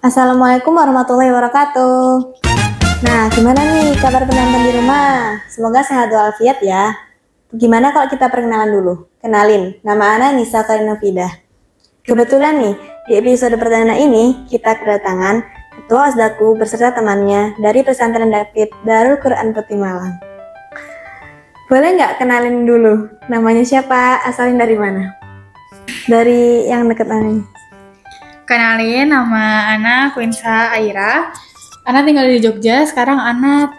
Assalamualaikum warahmatullahi wabarakatuh. Nah, gimana nih kabar penonton di rumah? Semoga sehat walafiat ya. Gimana kalau kita perkenalan dulu? Kenalin, nama Ana Nisa Karina Fidah. Kebetulan nih, di episode perdana ini kita kedatangan Ketua Osdaku beserta temannya dari Pesantren David Darul Quran Putih Malang. Boleh nggak kenalin dulu? Namanya siapa? Asalnya dari mana? Dari yang deket Ana nih. Kenalin, nama Ana Quinsa Aira. Ana tinggal di Jogja, sekarang Ana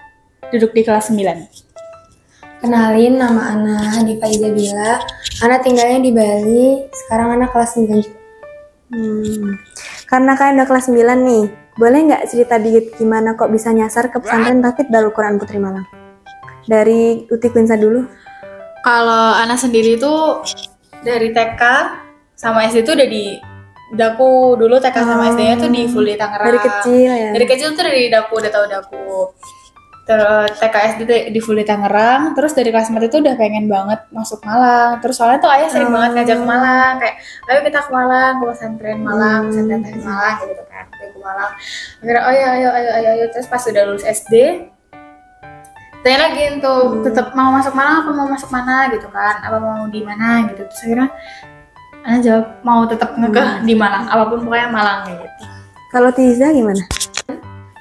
duduk di kelas 9. Kenalin, nama Ana Hanifah Izabila. Ana tinggalnya di Bali, sekarang Ana kelas 9 juga. Karena kalian udah kelas 9 nih, boleh nggak cerita dikit gimana kok bisa nyasar ke Pesantren David Darul Quran Putih Malang? Dari Uti Quinsa dulu. Kalau Ana sendiri tuh dari TK sama SD tuh Daku dulu TK sama SD-nya tuh di full di Tangerang. Dari kecil ya? Dari kecil tuh dari Daku, udah tau Daku. Terus TK SD tuh di full di Tangerang, terus dari kelas 4 itu udah pengen banget masuk Malang. Terus soalnya tuh ayah sering banget ngajak ke Malang, kayak ayo kita ke Malang, ke pesantren Malang, pesantren David Malang gitu kan, ke Malang. Akhirnya ayo. Terus pas udah lulus SD, tanya lagi tuh tetap mau masuk Malang apa mau masuk mana gitu kan, apa mau di mana gitu. Terus akhirnya Ana jawab mau tetap ngekeh di Malang, apapun pokoknya Malang kayak gitu. Kalau Tiza gimana?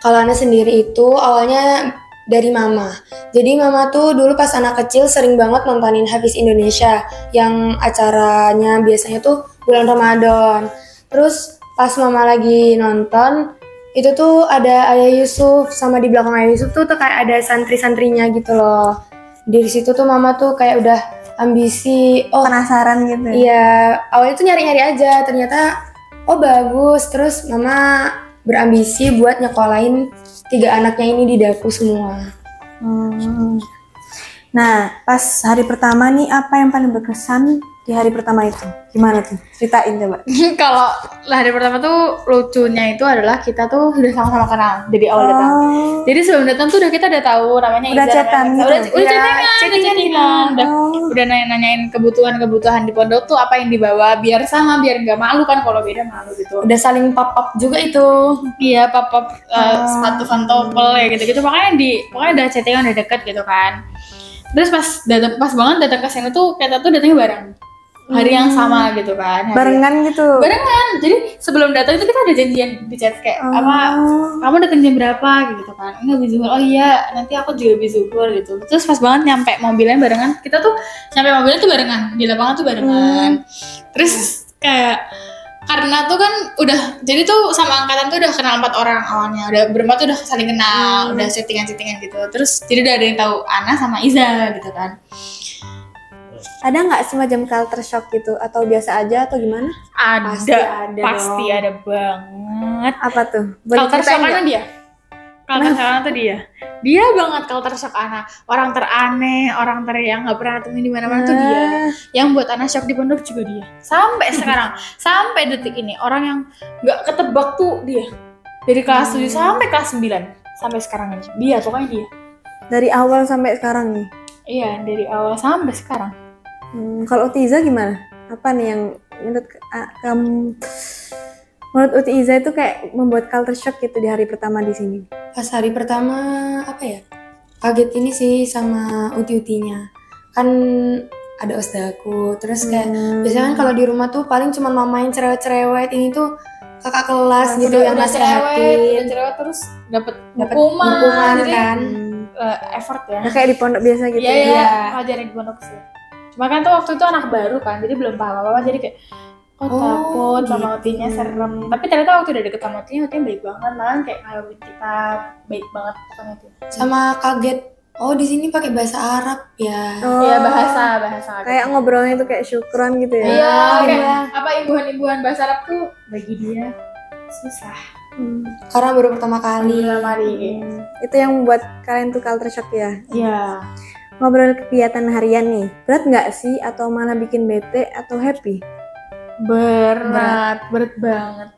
Kalau Ana sendiri itu awalnya dari mama. Jadi mama tuh dulu pas anak kecil sering banget nontonin Hafiz Indonesia yang acaranya biasanya tuh bulan Ramadan. Terus pas mama lagi nonton, itu tuh ada Ayah Yusuf, sama di belakang Ayah Yusuf tuh kayak ada santri-santrinya gitu loh. Di situ tuh mama tuh kayak udah ambisi, Penasaran gitu? Iya, awalnya tuh nyari-nyari aja, ternyata bagus. Terus mama berambisi buat nyekolahin 3 anaknya ini di Daku semua. Nah, pas hari pertama nih, apa yang paling berkesan di hari pertama itu? Gimana tuh? Ceritain coba. Kalau hari pertama tuh lucunya itu adalah kita tuh udah sama-sama kenal dari awal datang. Jadi sebelum datang tuh kita udah tahu namanya Udah Iza, chatan gitu? Udah chattingan. Udah nanya-nanyain kebutuhan di pondok tuh apa yang dibawa biar sama, biar nggak malu kan, kalau beda malu gitu. Udah saling pop-up juga itu. Iya, pop-up sepatu pantopel ya gitu-gitu. Pokoknya udah chattingan, udah deket gitu kan. Terus pas banget datang ke sini tuh kita tuh datangnya bareng. Hari yang sama gitu kan. Barengan gitu? Barengan. Jadi sebelum datang itu kita ada janjian di chat kayak kamu datang jam berapa gitu kan. Enggak habis zuhur. Oh iya, nanti aku juga habis zuhur gitu. Terus pas banget nyampe mobilnya barengan. Kita tuh nyampe mobilnya tuh barengan. Di lapangan tuh barengan. Terus kayak karena tuh kan udah, jadi tuh sama angkatan tuh udah kenal 4 orang awalnya, udah berempat tuh udah saling kenal, udah settingan gitu. Terus jadi udah ada yang tahu Ana sama Iza gitu kan. Ada nggak semacam culture shock gitu? Atau biasa aja atau gimana? Pasti ada banget. Apa tuh? Boleh Culture ceritain shock Ana nggak? dia. Culture shock Ana tuh dia banget culture shock Ana. Orang teraneh, orang yang nggak pernah temuin di mana-mana tuh dia. Yang buat Ana shock di pondok juga dia. Sampai sekarang, sampai detik ini orang yang nggak ketebak tuh dia. Dari kelas 7 sampai kelas 9 sampai sekarang aja. Dia pokoknya dia. Dari awal sampai sekarang nih? Iya, dari awal sampai sekarang. Kalau Tiza gimana? Apa nih yang menurut kamu, menurut Uti Iza itu kayak membuat culture shock gitu di hari pertama di sini? Pas hari pertama apa ya? Kaget ini sih sama uti-utinya. Kan ada Osdaku, terus kayak biasanya kan kalau di rumah tuh paling cuma mamain cerewet-cerewet, ini tuh kakak kelas gitu yang nasihatin. Udah cerewet terus dapat hukuman jadi, kan. Effort ya. Nah, kayak di pondok biasa gitu? Iya, ngajarin di pondok sih. Cuma kan tuh waktu itu anak baru kan, jadi belum paham apa-apa, jadi kayak takut sama Utinya, serem. Tapi ternyata waktu udah deket sama Utinya baik banget, malah kayak ngayomin kita, baik banget pokoknya tuh. Sama kaget, di sini pakai bahasa Arab ya. Iya, bahasa kayak ngobrolnya tuh kayak syukron gitu ya? Iya, kayak apa imbuhan bahasa Arab tuh bagi dia susah. Karena baru pertama kali. Itu yang membuat kalian tuh culture shock ya? Iya. Ngobrol kegiatan harian nih, berat nggak sih atau malah bikin bete atau happy? Berat banget.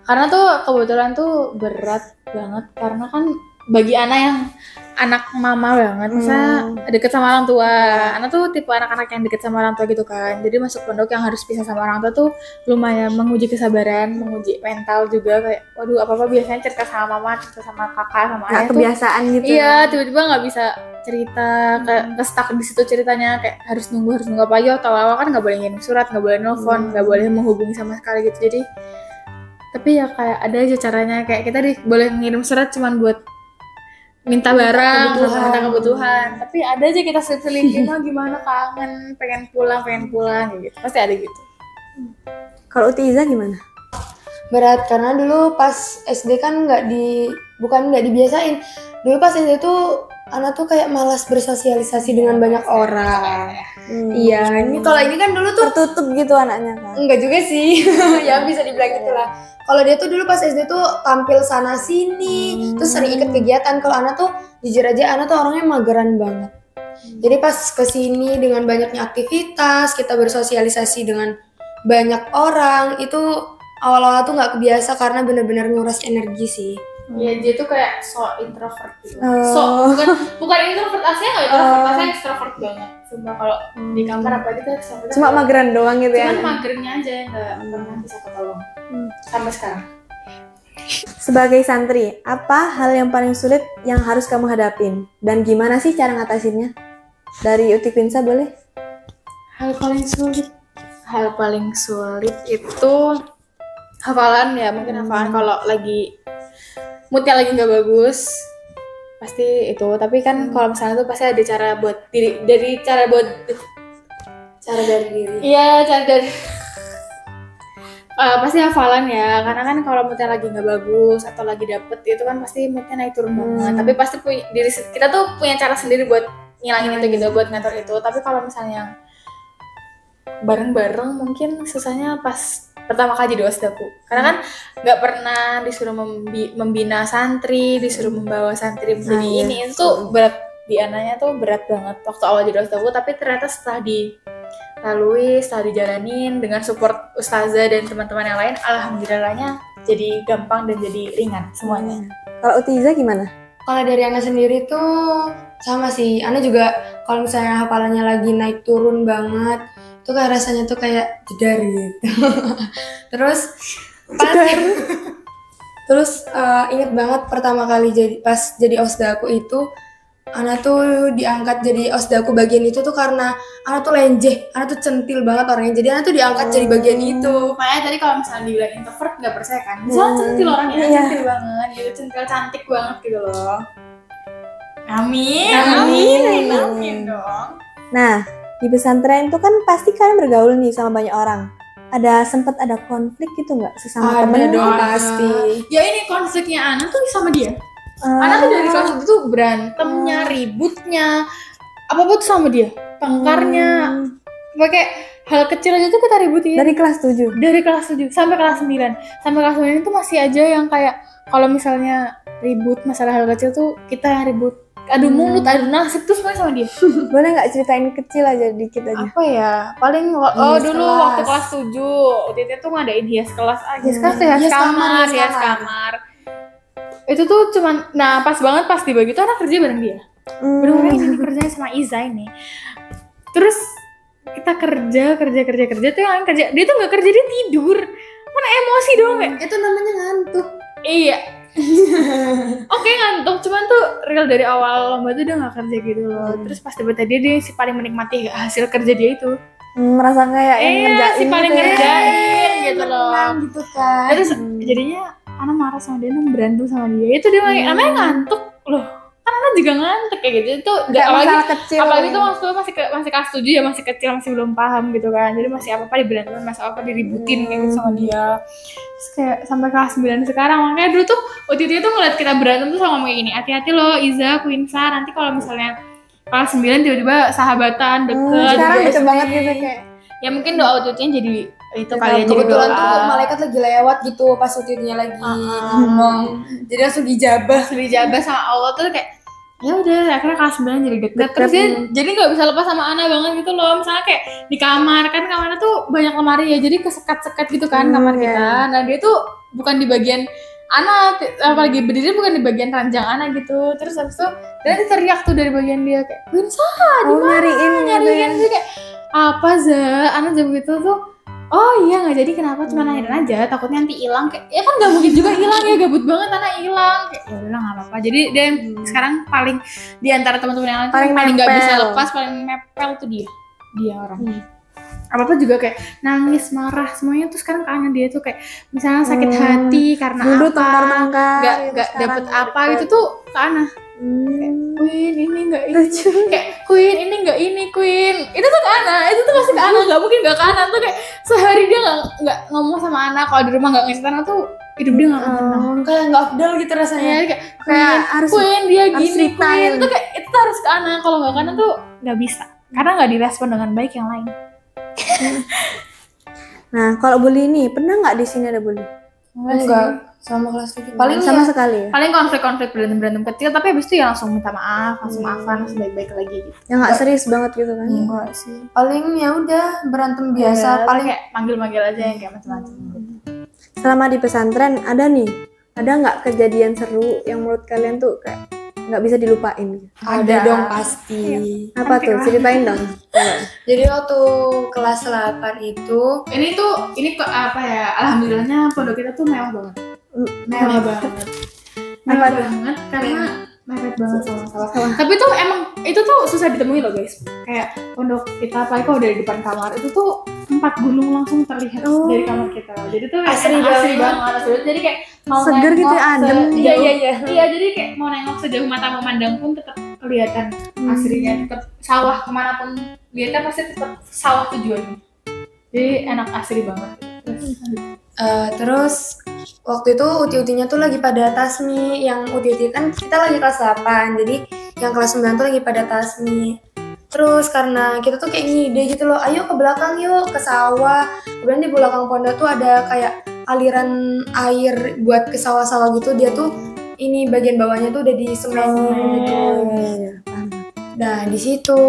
Karena tuh kebetulan tuh berat banget karena kan bagi Ana anak mama banget, misalnya deket sama orang tua. Ana tuh tipe anak-anak yang deket sama orang tua gitu kan. Jadi masuk pondok yang harus pisah sama orang tua tuh lumayan menguji kesabaran, menguji mental juga. Kayak, waduh apa-apa biasanya cerita sama mama, cerita sama kakak, sama ayah tuh. Kebiasaan gitu. Iya, tiba-tiba nggak bisa cerita, kayak nge-stuck di situ ceritanya, kayak harus nunggu apa aja. Awal-awal kan nggak boleh ngirim surat, nggak boleh nelfon, nggak boleh menghubungi sama sekali gitu. Jadi, tapi ya kayak ada aja caranya, kayak kita boleh ngirim surat cuman buat minta barang, minta kebutuhan. Tapi ada aja kita selipin mah gimana kangen, pengen pulang gitu. Pasti ada gitu. Kalau Uti Iza gimana? Berat karena dulu pas SD kan bukan nggak dibiasain. Dulu pas SD tuh Ana tuh kayak malas bersosialisasi dengan banyak orang. Iya, ini kalau ini kan dulu tuh tertutup gitu anaknya kan? Enggak juga sih, ya bisa dibilang gitulah. Kalau dia tuh dulu pas SD tuh tampil sana sini, terus sering ikut kegiatan. Kalau Ana tuh jujur aja Ana tuh orangnya mageran banget. Jadi pas kesini dengan banyaknya aktivitas, kita bersosialisasi dengan banyak orang, itu awal-awal tuh nggak kebiasa karena benar-benar nguras energi sih. Iya, dia tuh kayak so introvert gitu. Bukan introvert, aslinya nggak introvert, aslinya extrovert banget. Sumpah kalau di kamar apa gitu extrovert. Cuma mageran doang gitu ya? Cuman magernya aja yang nggak pernah bisa ketolong sampai sekarang. Sebagai santri, apa hal yang paling sulit yang harus kamu hadapin? Dan gimana sih cara ngatasinnya? Dari Uti Pinsa boleh? Hal paling sulit itu hafalan ya, mungkin hafalan kalau lagi moodnya lagi nggak bagus pasti itu. Tapi kan kalau misalnya tuh pasti ada cara buat diri, cara dari diri. Iya, cara dari pasti hafalan ya, karena kan kalau moodnya lagi nggak bagus atau lagi dapet itu kan pasti moodnya naik turun banget. Tapi pasti kita tuh punya cara sendiri buat ngilangin itu gitu, buat ngatur itu. Tapi kalau misalnya bareng-bareng mungkin susahnya pas pertama kali jadi osdaku, karena kan nggak pernah disuruh membina santri, disuruh membawa santri menjadi ini. Itu tuh berat di ananya tuh berat banget waktu awal jadi osdaku. Tapi ternyata setelah dijalanin dengan support ustazah dan teman-teman yang lain, alhamdulillahnya jadi gampang dan jadi ringan semuanya. Kalau Uti Iza gimana? Kalau dari Ana sendiri tuh sama sih, Ana juga kalau misalnya hafalannya lagi naik turun banget, tuh kayak rasanya tuh kayak jedar gitu. Terus inget banget pertama kali pas jadi osdaku itu, Ana tuh diangkat jadi osdaku bagian itu tuh karena Ana tuh lenjeh, Ana tuh centil banget orangnya, jadi Ana tuh diangkat jadi bagian itu. Makanya tadi kalau misalnya dibilang introvert nggak percaya kan, misalnya centil orangnya, centil banget gitu, centil cantik banget gitu loh. Amin dong. Nah, di pesantren itu kan pasti kalian bergaul nih sama banyak orang. Sempat ada konflik gitu nggak sesama temen? Ada dong pasti. Ya ini konfliknya Ana tuh sama dia. Ana tuh dari kelas itu tuh berantemnya, ributnya, apa-apa tuh sama dia. Tengkarnya, pakai hal kecil aja tuh kita ributin. Dari kelas 7? Dari kelas 7 sampai kelas 9. Sampai kelas 9 itu masih aja yang kayak kalau misalnya ribut masalah hal kecil tuh kita yang ribut. Adu mulut, adu nasib tuh semuanya sama dia. Boleh nggak ceritain kecil aja dikit aja? Apa ya? Paling dulu waktu kelas 7, Titi tuh ngadain hias kelas aja. Hias kamar. Itu tuh cuman, nah pas banget pas dibagi tuh anak kerja bareng dia. Bener-bener ini kerjanya sama Iza ini. Terus kita kerja tuh yang kerja, dia tuh nggak kerja, dia tidur. Mana emosi dong kayak. Itu namanya ngantuk. Iya. Oke, ngantuk, cuman tuh real dari awal lomba tuh dia nggak kerja gitu loh. Terus pas debat dia si paling menikmati hasil kerja dia itu. Merasa kayak yang ngerjain si paling ngerjain gitu loh. Gitu kan. Terus jadinya Ana marah sama dia, berantem sama dia. Itu dia namanya ngantuk loh. Kan Ana juga ngantuk kayak gitu. Itu apalagi tuh masih kelas 7 ya, masih kecil, masih belum paham gitu kan. Jadi masih apa-apa diberantem, masih apa diributin gitu sama dia. Terus kayak sampai kelas 9 sekarang, makanya dulu tuh waktu itu tuh ngeliat kita berantem tuh sama kayak gini, hati-hati loh Iza, Quinsa, nanti kalau misalnya kelas 9 tiba-tiba sahabatan deket. Sekarang deket banget gitu kayak. Ya mungkin doa ututnya jadi itu kali ya, jadi kebetulan doa. tuh malaikat lagi lewat gitu pas ututnya lagi ngomong. Jadi langsung dijabah sama Allah tuh kayak ya udah akhirnya kelas 9 jadi deket. Terus dia jadi nggak bisa lepas sama Ana banget gitu loh. Misalnya kayak di kamar kan, kamarnya tuh banyak lemari ya, jadi kesekat-sekat gitu kan kamar kita. Nah dia tuh bukan di bagian Ana apalagi berdiri bukan di bagian ranjang Ana gitu. Terus habis itu dan teriak tuh dari bagian dia kayak Winsa di mana? Nyariin gitu ya. Nyariin dia kayak apa Za? Ana jawab gitu tuh. Oh iya nggak jadi kenapa cuma nanyain aja takutnya nanti hilang kayak ya kan nggak mungkin juga hilang ya gabut banget Ana hilang kayak ya udah nggak apa-apa jadi dia sekarang paling di antara teman-teman yang lain Paling paling nggak bisa nempel. lepas paling mepel tuh dia orangnya apa juga kayak nangis marah semuanya tuh sekarang ke Ana dia tuh kayak misalnya sakit hati karena Dulu apa tengkar-tengkar, nggak gitu, dapet sekarang apa dapet. itu tuh ke Ana Queen ini nggak ini kayak Queen ini nggak ini Queen itu tuh ke Ana itu tuh pasti ke Ana nggak mungkin nggak ke Ana tuh kayak sehari dia nggak ngomong sama Ana kalau di rumah nggak ngasih Ana tuh hidup dia nggak tenang Kayak nggak afdal gitu rasanya. ya kayak harus- Queen dia harus gini ceritain. Queen itu kayak itu tuh harus ke Ana kalau nggak ke Ana tuh nggak bisa karena nggak direspon dengan baik yang lain. Nah, kalau bully nih, pernah nggak di sini ada bully? Enggak, sama kelas 7. Paling sama ya, sekali ya? Paling konflik berantem kecil tapi habis itu ya langsung minta maaf langsung maafan langsung baik-baik lagi gitu. Yang nggak serius banget gitu kan? enggak sih. Paling ya udah berantem biasa, Ya, paling kayak manggil-manggil aja yang kayak macam-macam. Selama di pesantren ada nggak kejadian seru yang menurut kalian tuh kayak nggak bisa dilupain? ada dong pasti. Apa tuh? Ceritain dong. Coba. Jadi waktu kelas 8 itu Ini kok apa ya? Alhamdulillahnya pondok kita tuh mewah banget. Mewah banget. Mewah banget karena mepet banget sama. Tapi tuh emang itu tuh susah ditemui loh guys. Kayak pondok kita apalagi kalau dari depan kamar itu tuh 4 gunung langsung terlihat dari kamar kita. Jadi tuh kayak Asri asri banget. banget. Asri banget. Jadi kayak mau Seger gitu ya, adem. Iya. Iya, jadi kayak mau nengok sejauh mata memandang pun tetap kelihatan asrinya. Tetap sawah kemanapun lihatnya pasti tetap sawah tujuannya. Jadi enak asri banget. terus waktu itu uti-utinya tuh lagi pada tasmi. Yang uti-uti kan kita lagi kelas 8. Jadi yang kelas 9 tuh lagi pada tasmi. Terus karena kita tuh kayak ngide gitu loh, ayo ke belakang yuk, ke sawah. Kemudian di belakang pondok tuh ada kayak aliran air buat ke sawah-sawah gitu. Dia tuh ini bagian bawahnya tuh udah disemen gitu. Nah di situ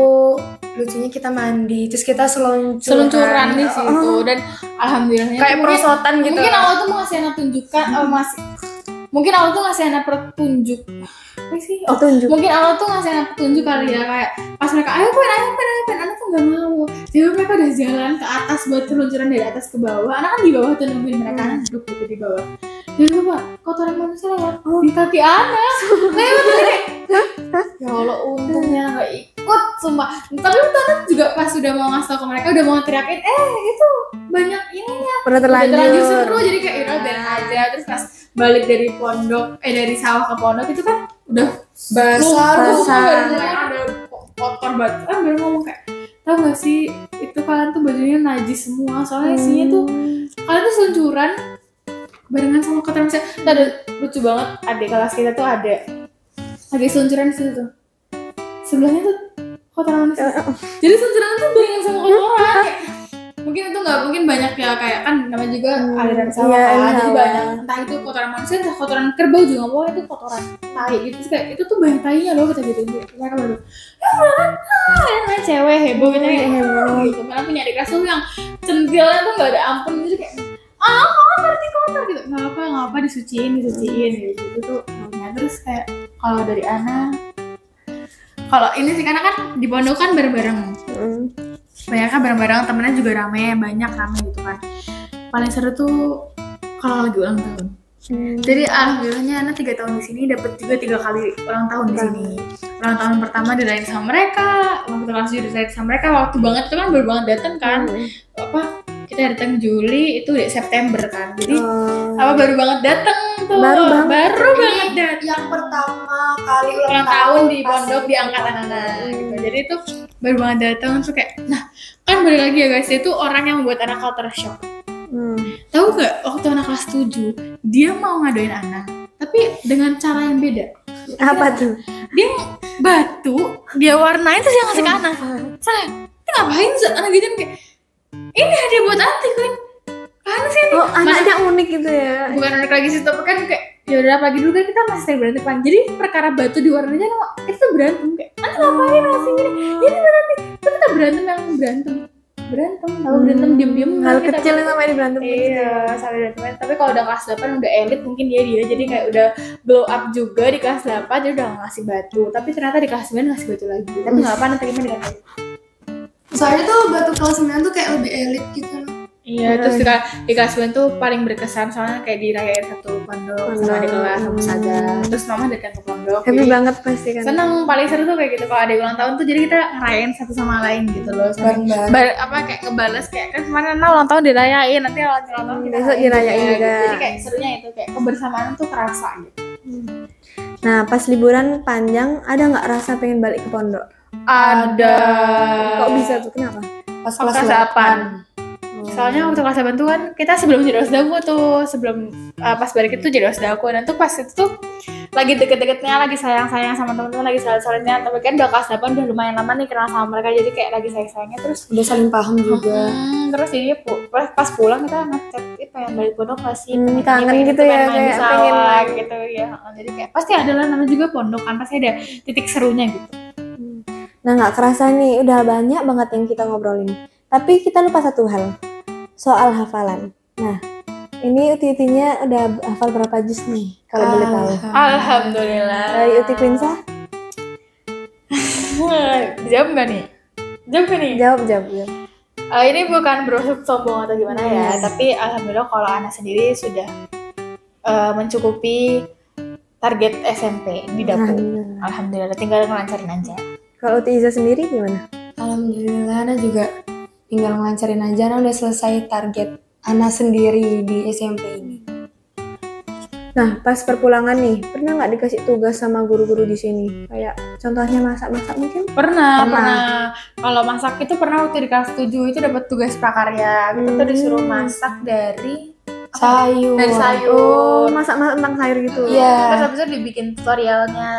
lucunya kita mandi, terus kita Seluncuran di situ dan alhamdulillahnya kayak tuh mungkin- perosotan gitu. Mungkin Allah tuh ngasih anak tunjukkan mungkin Allah tuh ngasih anak petunjuk. Apa sih? Oh, Petunjuk. mungkin Allah tuh ngasih anak petunjuk kali ya kayak pas mereka ayo anak tuh nggak mau. Jadi mereka udah jalan ke atas buat seluncuran dari atas ke bawah. Anak kan di bawah tuh nungguin mereka anak duduk gitu di bawah. Jadi lupa kotoran manusia lewat di kaki anak. Lewat kayak ya Allah untungnya nggak ikut sumpah. Tapi Tana juga pas sudah mau ngasih tau ke mereka udah mau teriakin itu banyak ininya Udah udah terlanjur terlanjur. seru jadi kayak udah biarin aja terus pas balik dari pondok dari sawah ke pondok itu kan udah Basah. udah kotor banget baru ngomong kayak tau gak sih itu kalian tuh bajunya najis semua soalnya isinya tuh kalian tuh seluncuran barengan sama kotoran manusia. Ada lucu banget adik kelas kita tuh ada lagi seluncuran di situ tuh sebelahnya tuh kotoran manusia jadi seluncuran tuh barengan sama kotoran kayak mungkin itu nggak mungkin banyak ya kayak kan namanya juga aliran sawah Iya, kan jadi sawah. banyak entah itu kotoran manusia entah kotoran kerbau juga nggak boleh itu kotoran tai gitu terus kayak itu tuh banyak tainya loh kita gitu mereka baru ya beneran namanya cewek heboh gitu gitu karena punya adik kelas tuh yang centilnya tuh nggak ada ampun jadi kayak kotor gitu nggak apa disuciin gitu itu tuh nah, terus kayak kalau dari Ana kalau ini sih karena kan di pondok kan bareng-bareng banyak kan bareng-bareng temennya juga rame gitu kan paling seru tuh kalau lagi ulang tahun jadi alhamdulillahnya Ana 3 tahun di sini dapat juga 3 kali ulang tahun di sini ulang tahun pertama dirayain sama mereka waktu kelas 7 dirayain sama mereka waktu banget itu kan baru banget datang kan apa kita datang Juli itu di September kan jadi baru banget datang tuh Baru banget datang Yang pertama kali ulang tahun di pondok di angkatan anak gitu. Jadi itu baru banget datang tuh kayak nah kan balik lagi ya guys itu orang yang membuat anak culture shock. Tahu gak waktu anak kelas 7 dia mau ngadoin anak tapi dengan cara yang beda. Apa tuh? Dia batu dia warnain terus dia ngasih ke anak. Saya ini ngapain sih anak gitu kayak ini hadiah buat Anti kan. Kan sih ini. Anaknya unik gitu ya. Bukan unik lagi sih tapi kan kayak ya udah pagi dulu kan kita masih berantem kan jadi perkara batu di warnanya itu berantem kayak Anti ngapain ngasih gini ini berarti itu kita berantem berantem, tahu berantem diem-diem Hal kita kecil yang sampai berantem gitu. iya sampai berantem. Tapi kalau udah kelas 8 udah elit mungkin dia jadi kayak udah glow up juga di kelas 8 dia udah ngasih batu, tapi ternyata di kelas 9 ngasih batu lagi, tapi nggak apa-apa terima dengan baik. Soalnya tuh batu kelas 9 tuh kayak lebih elit gitu loh. Iya, terus di kelas 9 tuh paling berkesan soalnya kayak dirayain satu pondok sama di kelas sama saja. Terus mama datang ke pondok. Happy jadi banget pasti kan. seneng, paling seru tuh kayak gitu kalau ada ulang tahun tuh jadi kita ngerayain satu sama lain gitu loh. Bareng-bareng. Apa kayak ngebales kayak kan kemarin ulang tahun dirayain, nanti ulang tahun kita Besok dirayain juga. Jadi kayak serunya itu kayak kebersamaan tuh kerasa gitu. Nah, pas liburan panjang ada nggak rasa pengen balik ke pondok? Ada. Kok bisa tuh? Kenapa? Pas Kelas kelas 8. Soalnya waktu kelas 8 tuh kan kita sebelum jadi osdaku tuh, sebelum pas balik itu jadi osdaku, dan tuh pas itu tuh lagi deket-deketnya, lagi sayang-sayang sama teman-teman, lagi saling-salingnya, tapi kan udah kelas 8 udah lumayan lama nih kenal sama mereka, jadi kayak lagi sayang-sayangnya, terus udah saling paham juga. terus jadi pas pulang kita ngechat pengen balik pondok nggak sih, kangen gitu ya, main di kayak sawah pengen main. gitu ya. Jadi kayak pasti ada lah, namanya juga pondok kan, pasti ada titik serunya gitu. Nah, nggak kerasa nih, udah banyak banget yang kita ngobrolin. Tapi kita lupa satu hal, soal hafalan. Nah, ini Uti-Utinya udah hafal berapa juz nih, kalau boleh tahu? Alhamdulillah. Dari Uti Prinsa? Jawab nggak nih? Jawab nggak nih? Jawab. Ini bukan bermaksud sombong atau gimana ya, tapi alhamdulillah kalau Ana sendiri sudah mencukupi target SMP di dapur. Alhamdulillah, tinggal ngelancarin aja. Kalau Uti Iza sendiri gimana? Alhamdulillah Ana juga tinggal ngelancarin aja. Ana udah selesai target Ana sendiri di SMP ini. Nah, pas perpulangan nih, pernah nggak dikasih tugas sama guru-guru di sini? Kayak contohnya masak-masak mungkin? Pernah. Kalau masak itu pernah waktu di kelas 7 itu dapat tugas prakarya. Kita tuh disuruh masak dari Sayur. Oh, masak-masak tentang sayur gitu. Iya. Terus habis itu dibikin tutorialnya,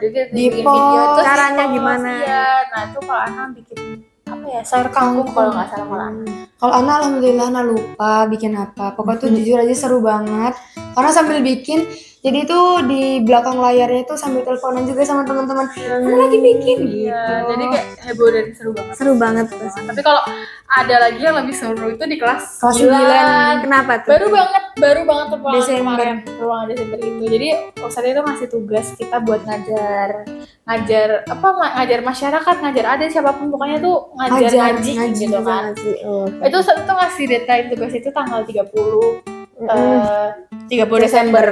dibikin Di-post. video, terus Caranya di-post, gimana? Iya. Nah itu kalau Ana bikin apa ya, sayur kangkung kalau nggak salah malah. Kalau Ana alhamdulillah Ana lupa bikin apa. Pokoknya tuh jujur aja seru banget. Karena sambil bikin, jadi tuh di belakang layarnya tuh sambil teleponan juga sama teman-teman. Ana lagi bikin gitu. Iya, jadi kayak heboh dan seru banget. Seru banget. Tapi kalau ada lagi yang lebih seru itu di kelas Kelas 9. Kenapa tuh? Baru banget tuh pulang Desember. kemarin, pulang Desember itu. Jadi ustadz itu ngasih tugas kita buat ngajar masyarakat, ngajar ada siapapun, pokoknya tuh ngajar ngaji gitu kan. Oh. Itu ngasih deadline tugas itu tanggal 30 Desember.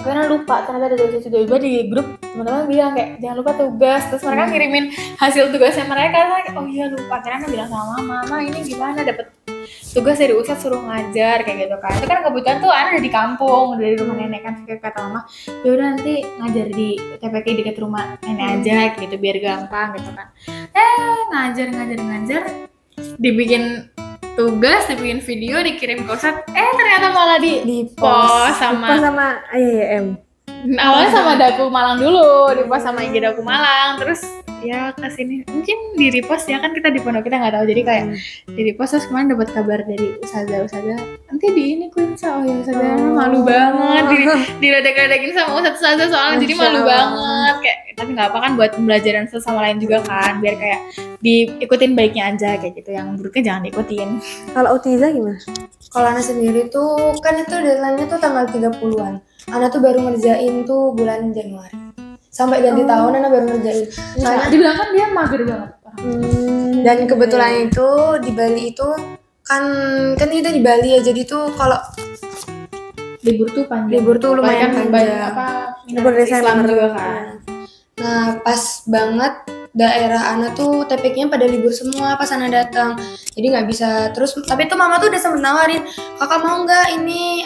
Karena lupa, ternyata ada tugas itu, tiba-tiba di grup teman-teman bilang kayak jangan lupa tugas, terus mereka ngirimin hasil tugasnya mereka, karena oh iya lupa, karena bilang sama mama ini gimana dapet tugas dari ustadz suruh ngajar kayak gitu kan. Itu kan kebetulan tuh Ana udah di kampung, udah di rumah nenek kan, kata mama yaudah nanti ngajar di TPK dekat rumah nenek aja gitu biar gampang gitu kan. Ngajar dibikin tugas, dibikin video, dikirim ke ustadz, ternyata malah di post sama IAM. awalnya sama Daku Malang dulu, di post sama IG Daku Malang, terus ya kesini mungkin di repost ya, kan kita di pondok kita nggak tahu, jadi kayak di repost. Terus kemarin dapat kabar dari ustazah nanti di ini Quinsa, oh ya ustazah malu banget diledek-ledekin sama ustazah soalnya, jadi malu banget kayak, tapi nggak apa kan, buat pembelajaran satu sama lain juga kan, biar kayak diikutin baiknya aja kayak gitu, yang buruknya jangan diikutin. Kalau Utiza gimana? Kalau Ana sendiri tuh kan itu deadline-nya tuh tanggal 30-an. Ana tuh baru ngerjain tuh bulan Januari. Sampai ganti tahun Ana baru ngerjain. Soalnya dibilang kan dia mager banget. Dan kebetulan itu di Bali itu kan kita di Bali ya, jadi tuh kalau libur tuh panjang. libur tuh lumayan Banyak panjang. Libur Desember Islam juga kan. Nah pas banget daerah Ana tuh TPK-nya pada libur semua pas Ana datang, jadi nggak bisa. Terus tapi tuh mama tuh udah sempet nawarin, kakak mau nggak ini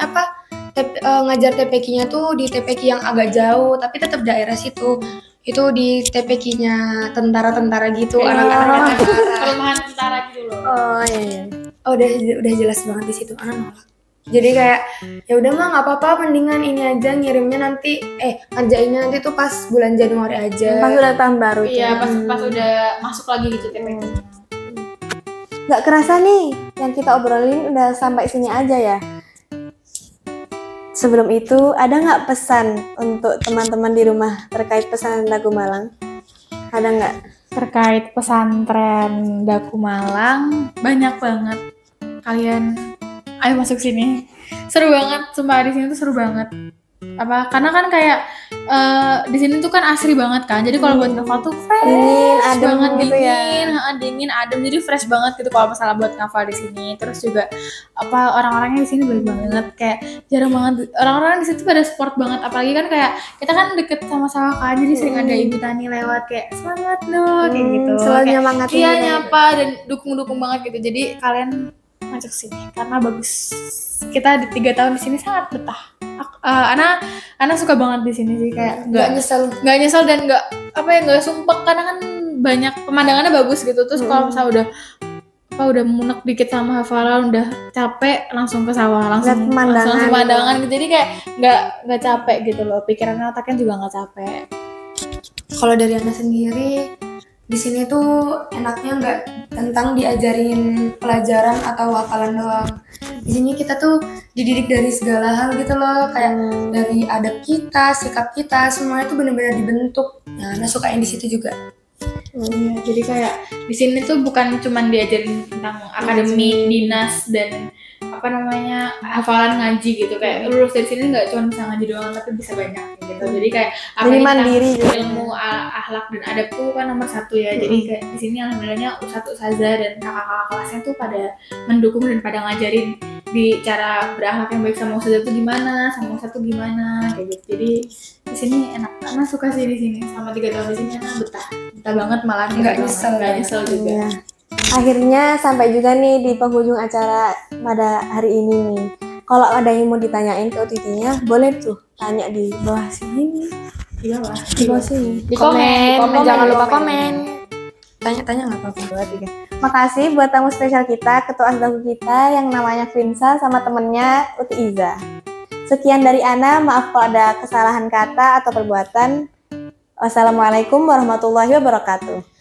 ngajar TPK-nya tuh di TPK yang agak jauh tapi tetap daerah situ, itu di TPK-nya tentara-tentara gitu, anak-anak tentara. Perumahan tentara gitu loh. Oh iya. Oh udah jelas banget di situ. Ana nolak. Jadi kayak ya udah mah nggak apa-apa, mendingan ini aja ngirimnya nanti ngerjainnya nanti tuh pas bulan Januari aja. Pas udah tahun baru. Iya, pas udah masuk lagi gitu TPK-nya. Nggak kerasa nih, yang kita obrolin udah sampai sini aja ya. Sebelum itu, ada nggak pesan untuk teman-teman di rumah terkait pesanan Daku Malang? Ada nggak? terkait pesantren Daku Malang banyak banget. Kalian ayo masuk sini. Seru banget, sumpah di sini tuh seru banget. Karena kan kayak di sini tuh kan asri banget kan. Jadi kalau buat ngafal tuh fresh Dingin, adem banget, gitu ya. dingin, adem. Jadi fresh banget gitu kalau masalah buat ngafal di sini. Terus juga orang-orangnya di sini baik banget, kayak jarang banget orang-orang di situ pada support banget. Apalagi kan kayak kita kan deket sama-sama kan. Jadi sering ada Ibu Tani lewat kayak semangat loh kayak gitu. Selalu Kayak, nyemangatin iya kita nyapa dan dukung-dukung banget gitu. Jadi kalian masuk sini karena bagus. Kita di 3 tahun di sini sangat betah. Ana suka banget di sini sih, kayak Nggak nyesel dan nggak sumpek karena kan banyak pemandangannya bagus gitu. Terus kalau misalnya udah munek dikit sama hafalan, udah capek langsung ke sawah, langsung pemandangan gitu. Jadi kayak nggak capek gitu loh, pikiran otaknya juga nggak capek. Kalau dari Ana sendiri, di sini tuh enaknya nggak tentang diajarin pelajaran atau hafalan doang. Di sini kita tuh dididik dari segala hal gitu loh, kayak dari adab kita, sikap kita, semuanya tuh benar-benar dibentuk. Nah, Ana sukain di situ juga. Iya, jadi kayak di sini tuh bukan cuman diajarin tentang akademik, dinas dan hafalan ngaji gitu. Kayak lulus dari sini nggak cuma bisa ngaji doang, tapi bisa banyak gitu. Jadi kayak jadi mandiri juga. Ilmu akhlak dan adab tuh kan nomor 1 ya. Jadi kayak di sini alhamdulillahnya ustazah dan kakak-kakak kelasnya tuh pada mendukung dan pada ngajarin di cara berakhlak yang baik sama ustazah tuh gimana, sama ustaz tuh gimana kayak gitu. Jadi di sini enak, Ana suka sih di sini. Selama 3 tahun di sini Ana betah banget, malah nggak nyesel juga. Iya. Akhirnya sampai juga nih di penghujung acara pada hari ini nih. Kalau ada yang mau ditanyain ke UTT-nya, boleh tuh tanya di bawah sini. Di bawah. Di bawah sini. Di komen, jangan lupa komen. Tanya-tanya nggak apa-apa. Makasih buat tamu spesial kita, ketua asdaku kita yang namanya Vinsa sama temennya Uti Iza. Sekian dari Ana, maaf kalau ada kesalahan kata atau perbuatan. Wassalamualaikum warahmatullahi wabarakatuh.